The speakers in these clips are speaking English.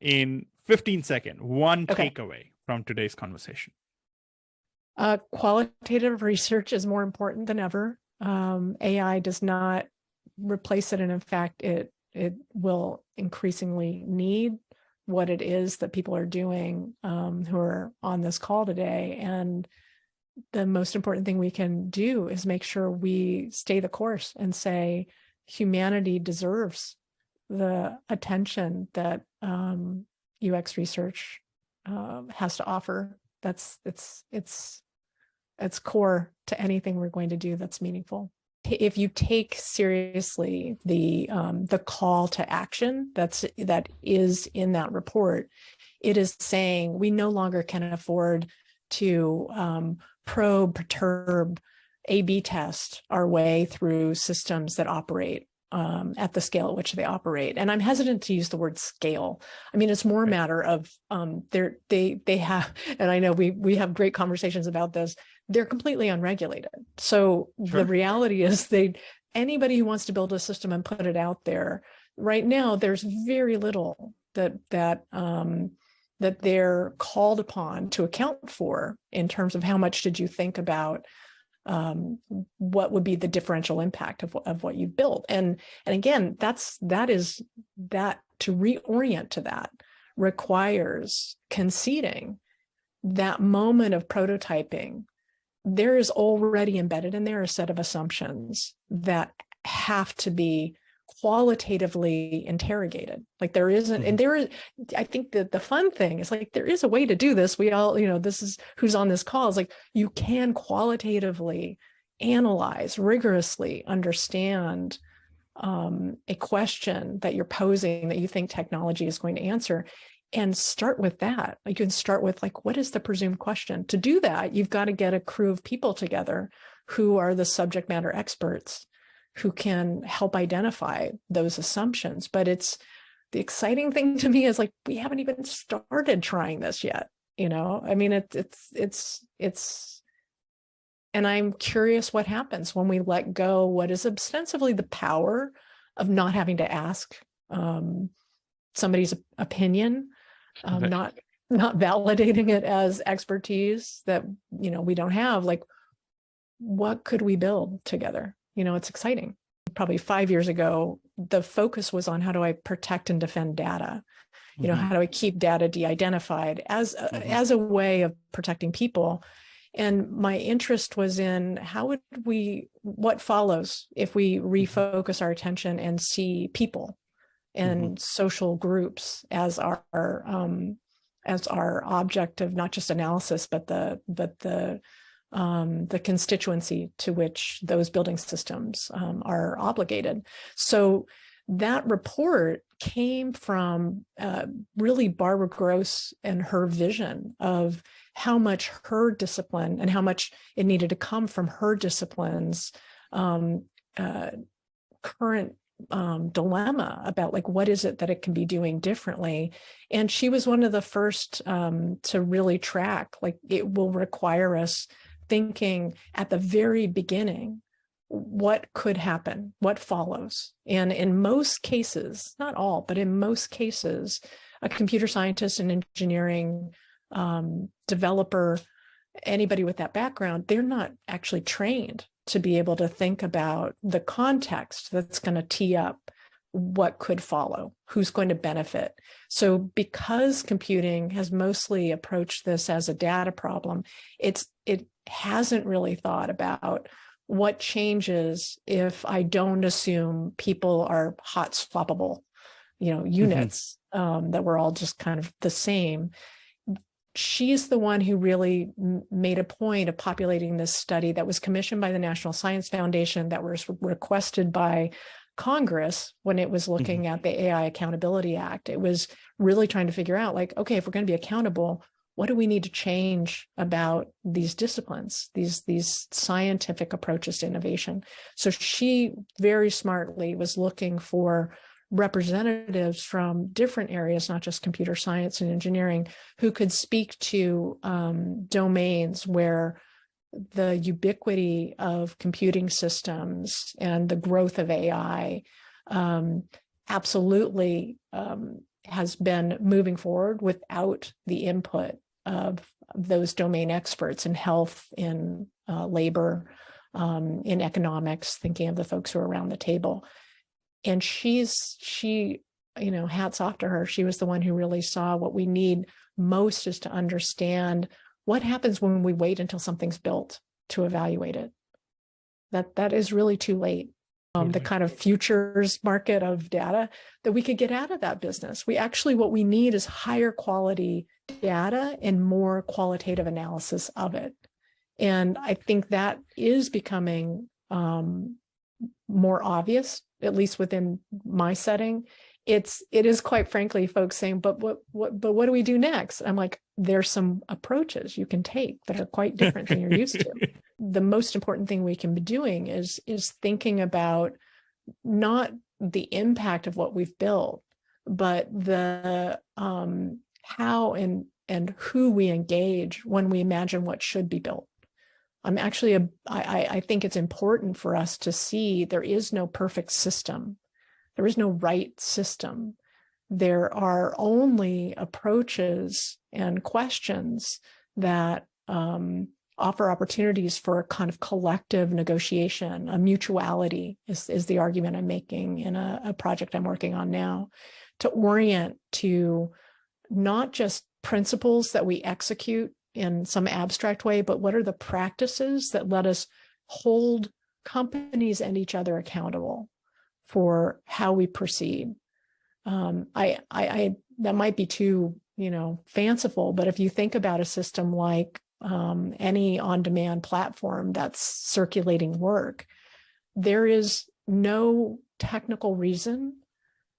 in 15 seconds, one Okay. takeaway from today's conversation. Qualitative research is more important than ever. AI does not replace it, and in fact, it will increasingly need what it is that people are doing who are on this call today. And the most important thing we can do is make sure we stay the course and say humanity deserves the attention that UX research has to offer. It's core to anything we're going to do that's meaningful. If you take seriously the call to action that is in that report, it is saying we no longer can afford to probe, perturb, A/B test our way through systems that operate at the scale at which they operate. And I'm hesitant to use the word scale. I mean, it's more a matter of they have, and I know we have great conversations about this. They're completely unregulated. So Sure. the reality is anybody who wants to build a system and put it out there right now, there's very little that they're called upon to account for in terms of how much did you think about what would be the differential impact of what you've built. And again, that to reorient to that requires conceding that moment of prototyping. There is already embedded in there a set of assumptions that have to be qualitatively interrogated. Like there isn't, and there is, I think that the fun thing is like, there is a way to do this. We all, this is who's on this call is like, you can qualitatively analyze, rigorously understand a question that you're posing that you think technology is going to answer, and start with that. Like you can start with like, what is the presumed question? To do that, you've got to get a crew of people together who are the subject matter experts who can help identify those assumptions. But it's the exciting thing to me is like, we haven't even started trying this yet. I mean, it's, and I'm curious what happens when we let go what is ostensibly the power of not having to ask somebody's opinion, not validating it as expertise that, we don't have. Like, what could we build together? It's exciting. Probably 5 years ago, the focus was on how do I protect and defend data? How do I keep data de-identified as a way of protecting people? And my interest was in what follows if we refocus our attention and see people and social groups as our object of not just analysis, but the constituency to which those building systems are obligated. So that report came from really Barbara Gross and her vision of how much her discipline and how much it needed to come from her discipline's current dilemma about like, what is it that it can be doing differently? And she was one of the first to really track, like it will require us thinking at the very beginning, what could happen, what follows. And in most cases, not all, but in most cases, a computer scientist, an engineering developer, anybody with that background, they're not actually trained to be able to think about the context that's going to tee up what could follow, who's going to benefit. So because computing has mostly approached this as a data problem, it hasn't really thought about what changes if I don't assume people are hot swappable, units, that we're all just kind of the same. She's the one who really made a point of populating this study that was commissioned by the National Science Foundation, that was requested by Congress when it was looking at the AI Accountability Act. It was really trying to figure out, like, okay, if we're going to be accountable, what do we need to change about these disciplines, these scientific approaches to innovation? So she very smartly was looking for representatives from different areas, not just computer science and engineering, who could speak to domains where the ubiquity of computing systems and the growth of AI absolutely has been moving forward without the input of those domain experts in health, in labor, in economics, thinking of the folks who are around the table. And she, hats off to her. She was the one who really saw what we need most is to understand what happens when we wait until something's built to evaluate it. That is really too late. The kind of futures market of data that we could get out of that business. What we need is higher quality data and more qualitative analysis of it. And I think that is becoming more obvious, at least within my setting. It is quite frankly folks saying, but what do we do next? I'm like, there's some approaches you can take that are quite different than you're used to. The most important thing we can be doing is thinking about not the impact of what we've built, but the how and who we engage when we imagine what should be built. I think it's important for us to see there is no perfect system. There is no right system. There are only approaches and questions that offer opportunities for a kind of collective negotiation. A mutuality is the argument I'm making in a project I'm working on now, to orient to not just principles that we execute in some abstract way, but what are the practices that let us hold companies and each other accountable for how we proceed. That might be too, fanciful, but if you think about a system like any on-demand platform that's circulating work, there is no technical reason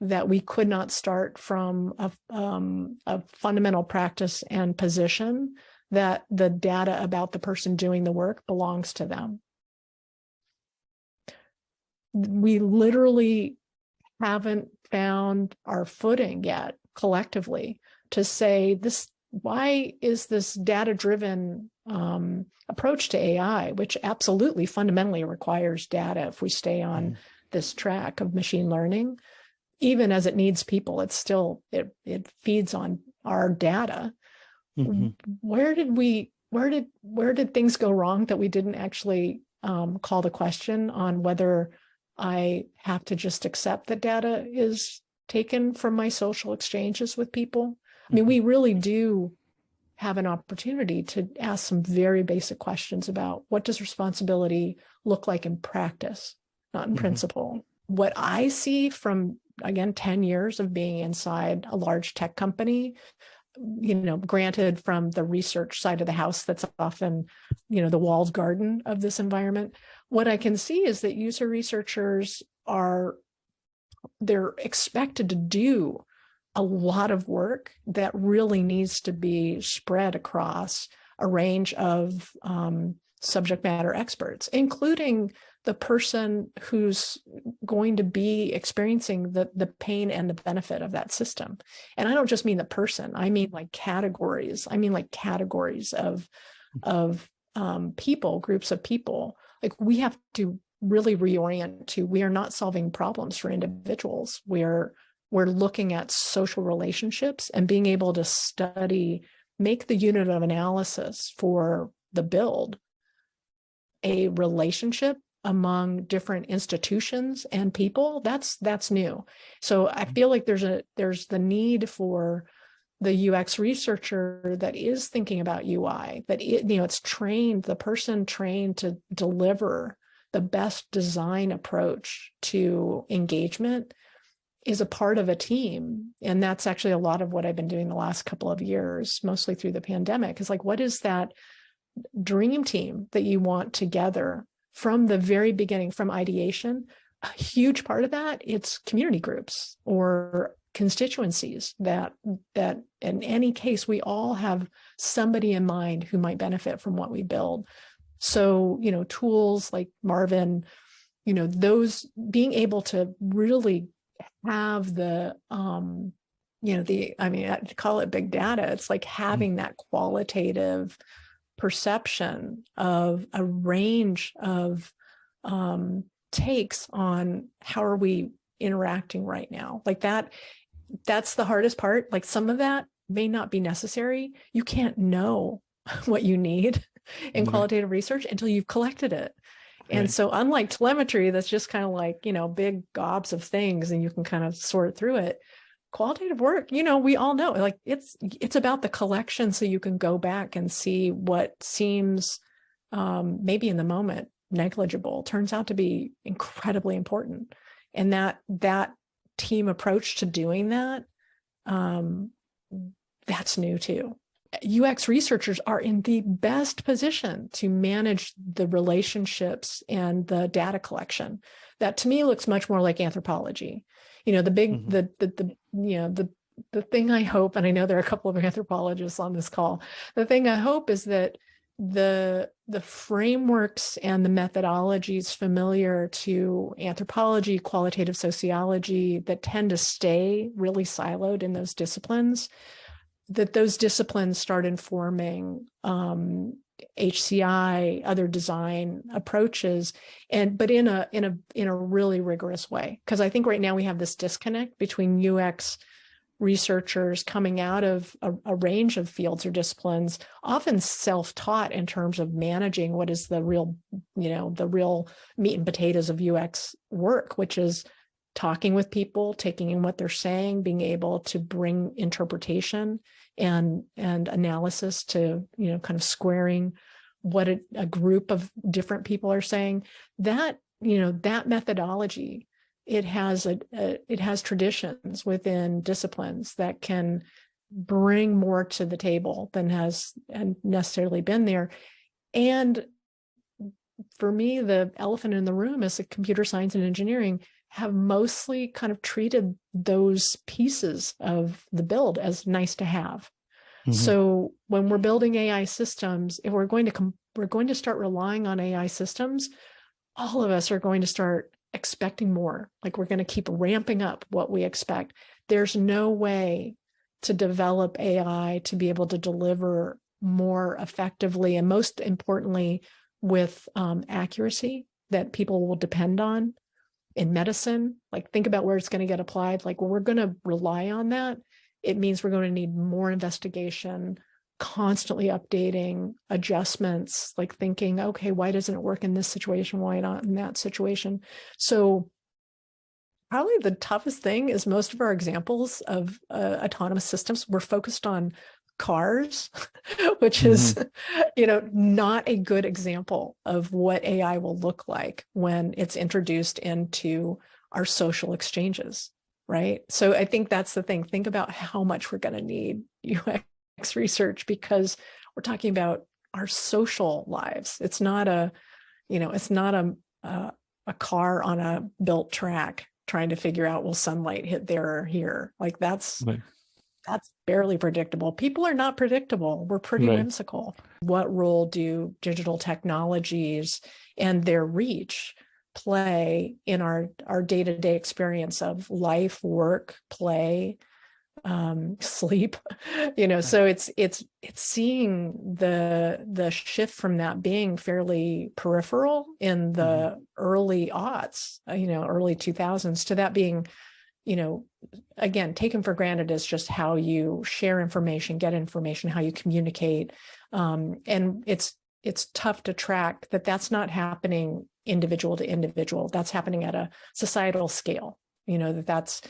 that we could not start from a fundamental practice and position that the data about the person doing the work belongs to them. We literally haven't found our footing yet collectively to say this. Why is this data-driven approach to AI, which absolutely fundamentally requires data if we stay on this track of machine learning, even as it needs people, it feeds on our data. Mm-hmm. Where did things go wrong that we didn't actually call the question on whether I have to just accept that data is taken from my social exchanges with people? I mean, we really do have an opportunity to ask some very basic questions about what does responsibility look like in practice, not in principle. What I see from, again, 10 years of being inside a large tech company, granted from the research side of the house, that's often, the walled garden of this environment. What I can see is that user researchers they're expected to do a lot of work that really needs to be spread across a range of subject matter experts, including the person who's going to be experiencing the pain and the benefit of that system. And I don't just mean the person, I mean like categories. I mean like categories of people, groups of people. Like we have to really reorient to, we are not solving problems for individuals. We're looking at social relationships and being able to make the unit of analysis for the build a relationship among different institutions and people. That's new. So I feel like there's the need for the UX researcher that is thinking about UI, that it's trained, the person trained to deliver the best design approach to engagement is a part of a team. And that's actually a lot of what I've been doing the last couple of years, mostly through the pandemic, is like, what is that dream team that you want together from the very beginning, from ideation? A huge part of that, it's community groups or constituencies that in any case, we all have somebody in mind who might benefit from what we build. So, tools like Marvin, those being able to really have I call it big data. It's like having that qualitative perception of a range of takes on how are we interacting right now. Like that's the hardest part. Like some of that may not be necessary. You can't know what you need in Right. qualitative research until you've collected it. And Right. so unlike telemetry, that's just kind of like, big gobs of things and you can kind of sort through it. Qualitative work, we all know, like it's about the collection, so you can go back and see what seems maybe in the moment negligible turns out to be incredibly important. And that team approach to doing that, that's new too. UX researchers are in the best position to manage the relationships and the data collection. That to me looks much more like anthropology. The big, the thing I hope, and I know there are a couple of anthropologists on this call, the thing I hope is that the frameworks and the methodologies familiar to anthropology, qualitative sociology that tend to stay really siloed in those disciplines, that those disciplines start informing HCI, other design approaches, but in a really rigorous way. Because I think right now we have this disconnect between UX researchers coming out of a range of fields or disciplines, often self-taught in terms of managing what is the real meat and potatoes of UX work, which is talking with people, taking in what they're saying, being able to bring interpretation and analysis to, kind of squaring what a group of different people are saying. That, that methodology, it has traditions within disciplines that can bring more to the table than has necessarily been there. And for me, the elephant in the room is that computer science and engineering have mostly kind of treated those pieces of the build as nice to have. Mm-hmm. So when we're building AI systems, if we're going to start relying on AI systems, all of us are going to start expecting more. Like we're going to keep ramping up what we expect. There's no way to develop AI to be able to deliver more effectively and most importantly with accuracy that people will depend on. In medicine, like think about where it's going to get applied. Like we're going to rely on that. It means we're going to need more investigation, constantly updating adjustments, like thinking, okay, why doesn't it work in this situation? Why not in that situation? So probably the toughest thing is most of our examples of autonomous systems were focused on cars, which is, not a good example of what AI will look like when it's introduced into our social exchanges, right? So I think that's the thing. Think about how much we're going to need UX research because we're talking about our social lives. It's not a car on a built track trying to figure out, will sunlight hit there or here? Like that's barely predictable. People are not predictable. We're pretty whimsical. What role do digital technologies and their reach play in our day-to-day experience of life, work, play, sleep? So it's seeing the shift from that being fairly peripheral in the early aughts, early 2000s, to that being, again, taken for granted as just how you share information, get information, how you communicate. And it's tough to track that's not happening individual to individual. That's happening at a societal scale. That's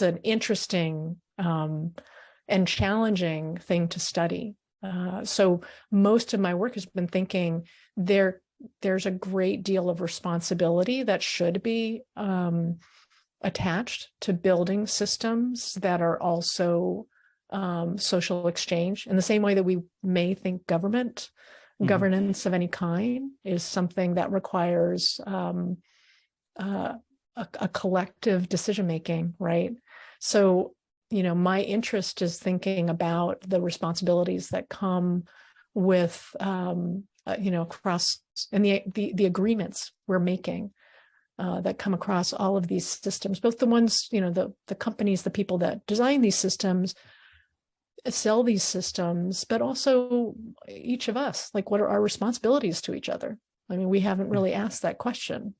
an interesting and challenging thing to study. So most of my work has been thinking there's a great deal of responsibility that should be attached to building systems that are also social exchange, in the same way that we may think governance of any kind is something that requires a collective decision making, right? So, my interest is thinking about the responsibilities that come with, across, and the agreements we're making that come across all of these systems, both the ones, the companies, the people that design these systems, sell these systems, but also each of us, like what are our responsibilities to each other? I mean, we haven't really asked that question.